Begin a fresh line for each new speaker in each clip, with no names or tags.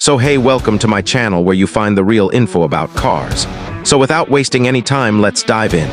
So hey, welcome to my channel where you find the real info about cars. So without wasting any time, let's dive in.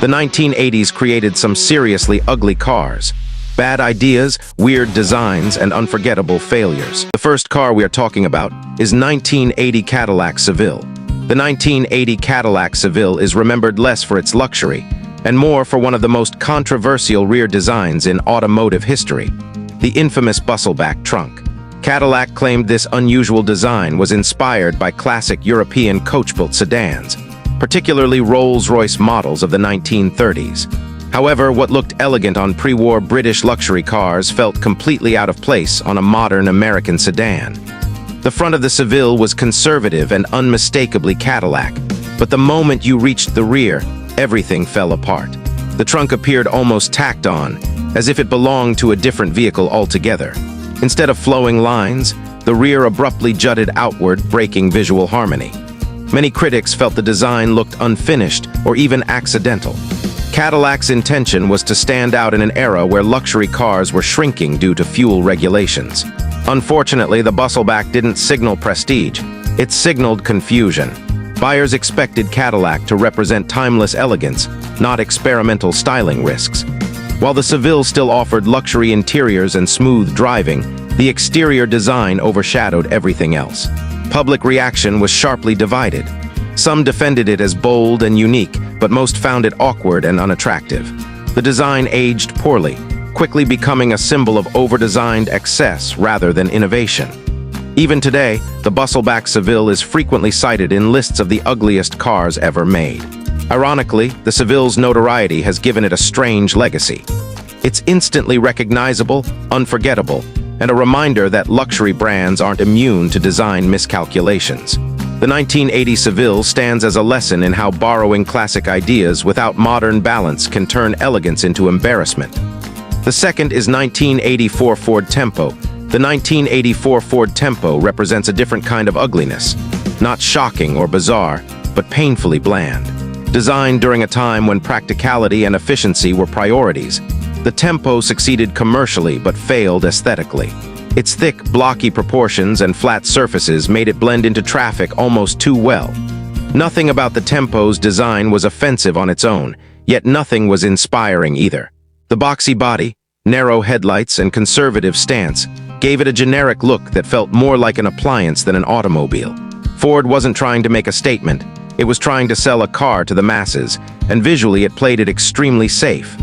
The 1980s created some seriously ugly cars. Bad ideas, weird designs, and unforgettable failures. The first car we are talking about is 1980 Cadillac Seville. The 1980 Cadillac Seville is remembered less for its luxury and more for one of the most controversial rear designs in automotive history, the infamous bustleback trunk. Cadillac claimed this unusual design was inspired by classic European coach-built sedans, particularly Rolls-Royce models of the 1930s. However, what looked elegant on pre-war British luxury cars felt completely out of place on a modern American sedan. The front of the Seville was conservative and unmistakably Cadillac, but the moment you reached the rear, everything fell apart. The trunk appeared almost tacked on, as if it belonged to a different vehicle altogether. Instead of flowing lines, the rear abruptly jutted outward, breaking visual harmony. Many critics felt the design looked unfinished or even accidental. Cadillac's intention was to stand out in an era where luxury cars were shrinking due to fuel regulations. Unfortunately, the bustleback didn't signal prestige, it signaled confusion. Buyers expected Cadillac to represent timeless elegance, not experimental styling risks. While the Seville still offered luxury interiors and smooth driving, the exterior design overshadowed everything else. Public reaction was sharply divided. Some defended it as bold and unique, but most found it awkward and unattractive. The design aged poorly, quickly becoming a symbol of over-designed excess rather than innovation. Even today, the bustleback Seville is frequently cited in lists of the ugliest cars ever made. Ironically, the Seville's notoriety has given it a strange legacy. It's instantly recognizable, unforgettable, and a reminder that luxury brands aren't immune to design miscalculations. The 1980 Seville stands as a lesson in how borrowing classic ideas without modern balance can turn elegance into embarrassment. The second is 1984 Ford Tempo. The 1984 Ford Tempo represents a different kind of ugliness, not shocking or bizarre, but painfully bland. Designed during a time when practicality and efficiency were priorities, the Tempo succeeded commercially but failed aesthetically. Its thick, blocky proportions and flat surfaces made it blend into traffic almost too well. Nothing about the Tempo's design was offensive on its own, yet nothing was inspiring either. The boxy body, narrow headlights, and conservative stance gave it a generic look that felt more like an appliance than an automobile. Ford wasn't trying to make a statement. It was trying to sell a car to the masses, and visually it played it extremely safe.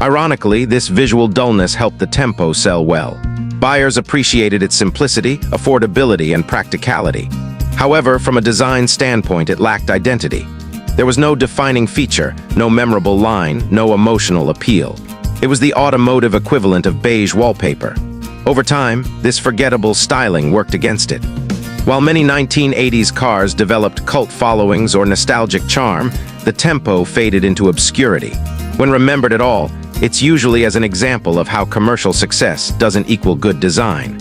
Ironically, this visual dullness helped the Tempo sell well. Buyers appreciated its simplicity, affordability, and practicality. However, from a design standpoint, it lacked identity. There was no defining feature, no memorable line, no emotional appeal. It was the automotive equivalent of beige wallpaper. Over time, this forgettable styling worked against it. While many 1980s cars developed cult followings or nostalgic charm, the Tempo faded into obscurity. When remembered at all, it's usually as an example of how commercial success doesn't equal good design.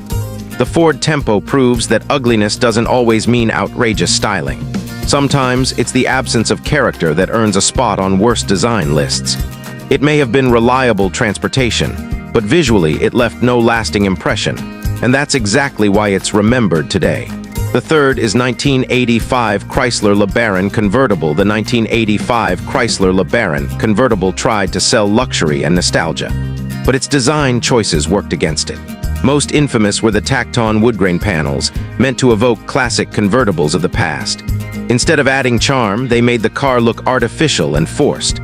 The Ford Tempo proves that ugliness doesn't always mean outrageous styling. Sometimes it's the absence of character that earns a spot on worst design lists. It may have been reliable transportation, but visually it left no lasting impression, and that's exactly why it's remembered today. The third is 1985 Chrysler LeBaron convertible. The 1985 Chrysler LeBaron convertible tried to sell luxury and nostalgia, but its design choices worked against it. Most infamous were the tacked-on woodgrain panels, meant to evoke classic convertibles of the past. Instead of adding charm, they made the car look artificial and forced.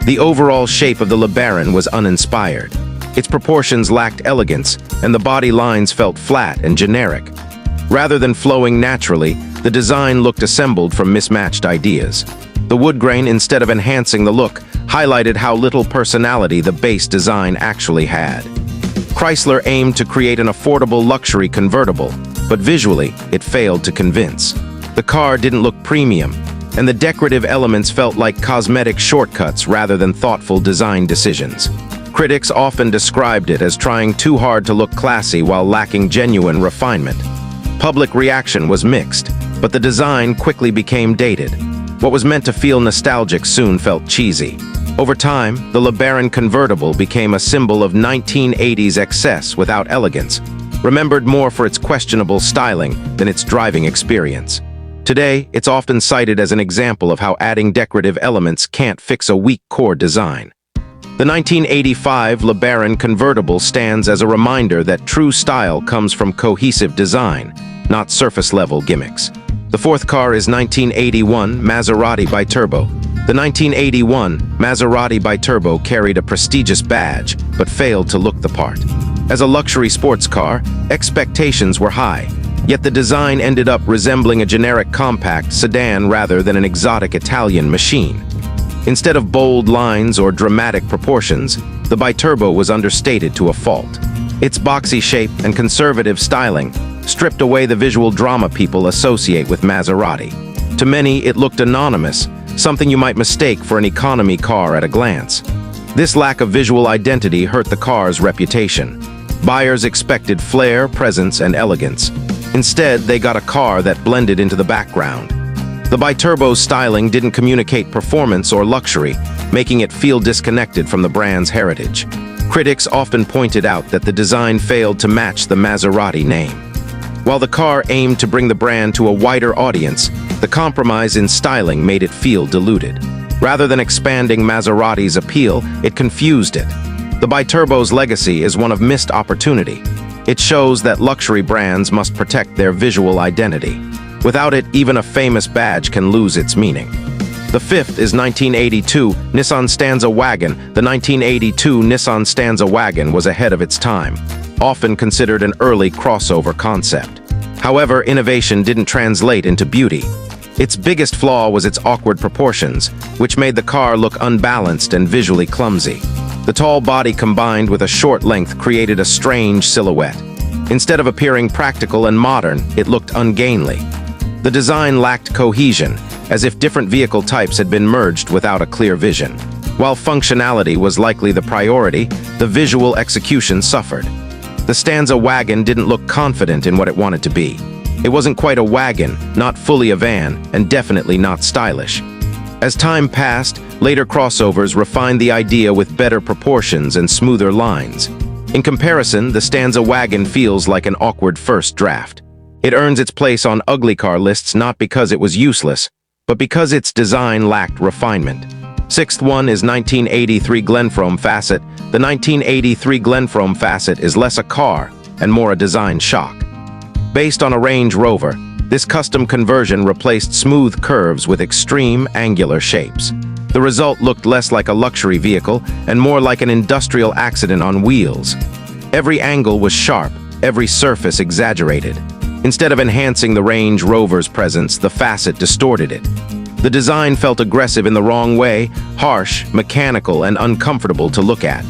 The overall shape of the LeBaron was uninspired. Its proportions lacked elegance, and the body lines felt flat and generic. Rather than flowing naturally, the design looked assembled from mismatched ideas. The wood grain, instead of enhancing the look, highlighted how little personality the base design actually had. Chrysler aimed to create an affordable luxury convertible, but visually, it failed to convince. The car didn't look premium, and the decorative elements felt like cosmetic shortcuts rather than thoughtful design decisions. Critics often described it as trying too hard to look classy while lacking genuine refinement. Public reaction was mixed, but the design quickly became dated. What was meant to feel nostalgic soon felt cheesy. Over time, the LeBaron convertible became a symbol of 1980s excess without elegance. remembered more for its questionable styling than its driving experience. Today, it's often cited as an example of how adding decorative elements can't fix a weak core design. The 1985 LeBaron convertible stands as a reminder that true style comes from cohesive design, not surface-level gimmicks. The fourth car is 1981 Maserati Biturbo. The 1981 Maserati Biturbo carried a prestigious badge, but failed to look the part. As a luxury sports car, expectations were high, yet the design ended up resembling a generic compact sedan rather than an exotic Italian machine. Instead of bold lines or dramatic proportions, the Biturbo was understated to a fault. Its boxy shape and conservative styling stripped away the visual drama people associate with Maserati. To many, it looked anonymous, something you might mistake for an economy car at a glance. This lack of visual identity hurt the car's reputation. Buyers expected flair, presence, and elegance. Instead, they got a car that blended into the background. The Biturbo's styling didn't communicate performance or luxury, making it feel disconnected from the brand's heritage. Critics often pointed out that the design failed to match the Maserati name. While the car aimed to bring the brand to a wider audience, the compromise in styling made it feel diluted. Rather than expanding Maserati's appeal, it confused it. The Biturbo's legacy is one of missed opportunity. It shows that luxury brands must protect their visual identity. Without it, even a famous badge can lose its meaning. The fifth is 1982 Nissan Stanza Wagon. The 1982 Nissan Stanza Wagon was ahead of its time, often considered an early crossover concept. However, innovation didn't translate into beauty. Its biggest flaw was its awkward proportions, which made the car look unbalanced and visually clumsy. The tall body combined with a short length created a strange silhouette. Instead of appearing practical and modern, it looked ungainly. The design lacked cohesion, as if different vehicle types had been merged without a clear vision. While functionality was likely the priority, the visual execution suffered. The Stanza Wagon didn't look confident in what it wanted to be. It wasn't quite a wagon, not fully a van, and definitely not stylish. As time passed, later crossovers refined the idea with better proportions and smoother lines. In comparison, the Stanza Wagon feels like an awkward first draft. It earns its place on ugly car lists not because it was useless, but because its design lacked refinement. Sixth one is 1983 Glenfrome Facet. The 1983 Glenfrome Facet is less a car and more a design shock. Based on a Range Rover, this custom conversion replaced smooth curves with extreme angular shapes. The result looked less like a luxury vehicle and more like an industrial accident on wheels. Every angle was sharp, every surface exaggerated. Instead of enhancing the Range Rover's presence, the Facet distorted it. The design felt aggressive in the wrong way, harsh, mechanical, and uncomfortable to look at.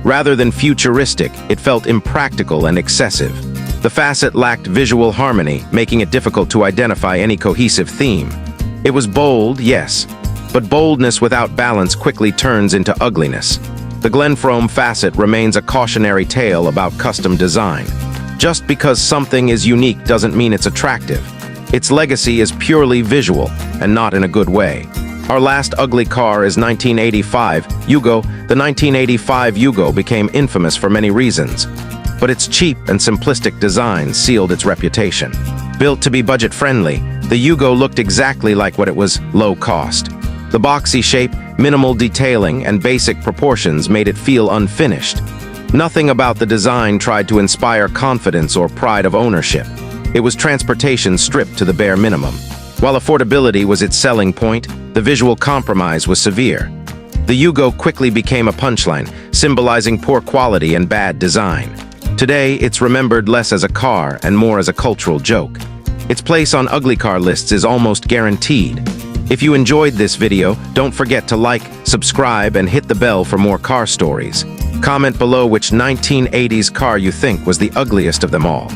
Rather than futuristic, it felt impractical and excessive. The Facet lacked visual harmony, making it difficult to identify any cohesive theme. It was bold, yes, but boldness without balance quickly turns into ugliness. The Glenfrome Facet remains a cautionary tale about custom design. Just because something is unique doesn't mean it's attractive. Its legacy is purely visual, and not in a good way. Our last ugly car is 1985 Yugo. The 1985 Yugo became infamous for many reasons, but its cheap and simplistic design sealed its reputation. Built to be budget-friendly, the Yugo looked exactly like what it was: low cost. The boxy shape, minimal detailing, and basic proportions made it feel unfinished. Nothing about the design tried to inspire confidence or pride of ownership. It was transportation stripped to the bare minimum. While affordability was its selling point, the visual compromise was severe. The Yugo quickly became a punchline, symbolizing poor quality and bad design. Today, it's remembered less as a car and more as a cultural joke. Its place on ugly car lists is almost guaranteed. If you enjoyed this video, don't forget to like, subscribe, and hit the bell for more car stories. Comment below which 1980s car you think was the ugliest of them all.